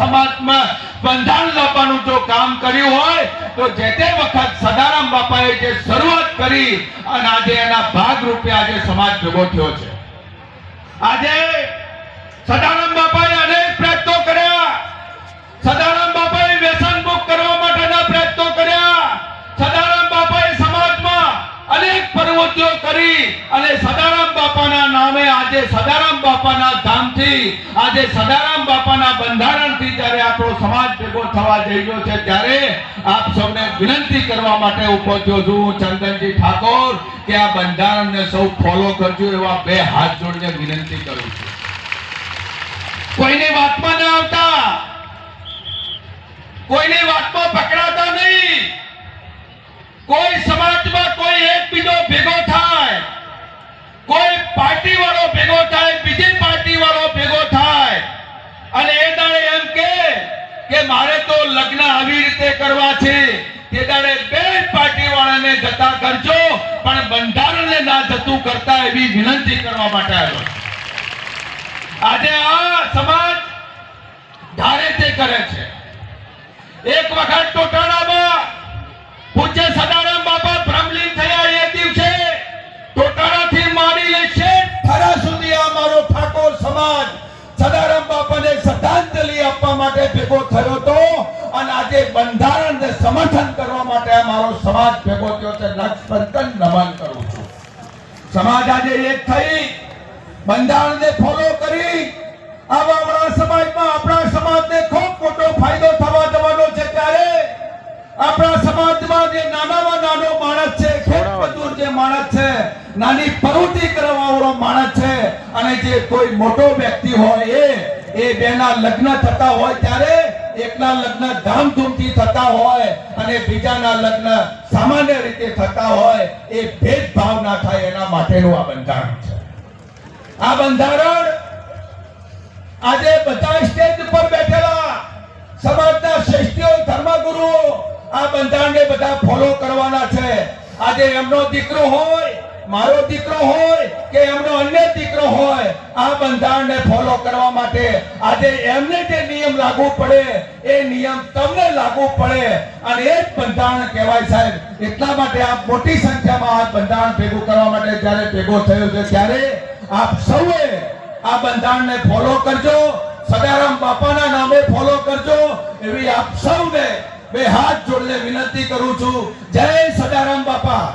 સમાજમાં બંધારણ લાવવાનું જો કામ કર્યું હોય તો જે તે વખત સદારામ બાપાએ જે શરૂઆત કરી અને આજે એના ભાગરૂપે આજે સમાજ ભેગો થયો છે. આજે સદારામ બાપાએ અનેક પ્રયત્નો કર્યા. સદારામ બાપાએ વ્યસન મુક્ત કરવા માટેના પ્રયત્નો કર્યા. સદારામ બાપાએ સમાજમાં અનેક પ્રવૃત્તિઓ કરી અને સદારામ બાપાના નામે આજે સદારામ બાપાના ધામથી આજે સદારામ બાપાના બંધારણથી જ્યારે આપણો સમાજ ભેગો થવા જઈ રહ્યો છે ત્યારે આપ સૌને વિનંતી કરવા માટે ઉભો થયો છું ચંદનજી ઠાકોર કે આ બંધારણને સૌ ફોલો કરજો એવા બે હાથ જોડીને વિનંતી કરું છું. કોઈની વાતમાં ન આવતા, કોઈની વાતમાં પકડાતા નહીં. કોઈ સમાજમાં કોઈ એક બીજો ભેગો થાય, કોઈ પાર્ટી વાળો ભેગો થાય, બીજી પાર્ટી વાળો ભેગો થાય અને એ દાડે એમ કે મારે તો લગ્ન આવી રીતે કરવા છે, તે દાડે બે પાર્ટી વાળાને જતા કરજો પણ બંધારણને ના જતું કરતા એવી વિનંતી કરવા માટે આવ્યો. આજે આ સમાજ ધારે તે કરે છે. એક વખત ટોટાણામાં પૂજ્ય સદારામ બાપા બ્રહ્મલીન થયા એ દિવસે ટોટાણાથી માંડી લઈ થરા સુધી અમારો ઠાકોર સમાજ સદારામ બાપાને શ્રદ્ધાંજલિ આપવા માટે ભેગો થયો હતો અને આજે બંધારણને સમર્થન કરવા માટે અમારો સમાજ ભેગો થયો છે. લક્ષપંતન નમન કરું છું. સમાજ આજે એક થઈ બંધારણને ફોલો કરી આપણા સમાજમાં આપણા સમાજને ખૂબ મોટો ફાયદો થવા જવાનો છે. ત્યારે આપણા સમાજમાં જે નાનામાં નાનો માણસ છે, ખેત મજૂર જે માણસ છે, નાની પ્રવૃત્તિ કરવાવાળો માણસ છે અને જે કોઈ મોટો વ્યક્તિ હોય એ બેના લગ્ન થતા હોય ત્યારે એકના લગ્ન ધામધૂમથી થતા હોય અને બીજાના લગ્ન સામાન્ય રીતે થતા હોય એ ભેદભાવ ના થાય એના માટેનું આ બંધારણ છે. આ બંધારણ આજે બધા સ્ટેજ પર બેઠેલા સમાજના શ્રેષ્ઠીઓ, ધર્મગુરુઓ આ બંધારણને બધા ફોલો કરવાના છે. આજે એમનો દીકરો હોય, મારો દીકરો હોય કે એમનો અન્ય દીકરો હોય, આ બંધારણને ફોલો કરવા માટે આજે એમને જે નિયમ લાગુ પડે એ નિયમ તમને લાગુ પડે અને એ જ બંધારણ કહેવાય સાહેબ. એટલા માટે આ મોટી સંખ્યામાં આ બંધારણ ભેગું કરવા માટે જ્યારે ભેગો થયો છે ત્યારે આપ સૌએ આ બંધારણને ફોલો કરજો, સદારામ બાપાના નામે ફોલો કરજો એવી આપ સૌને બે હાથ જોડીને વિનંતી કરું છું. જય સદારામ બાપા.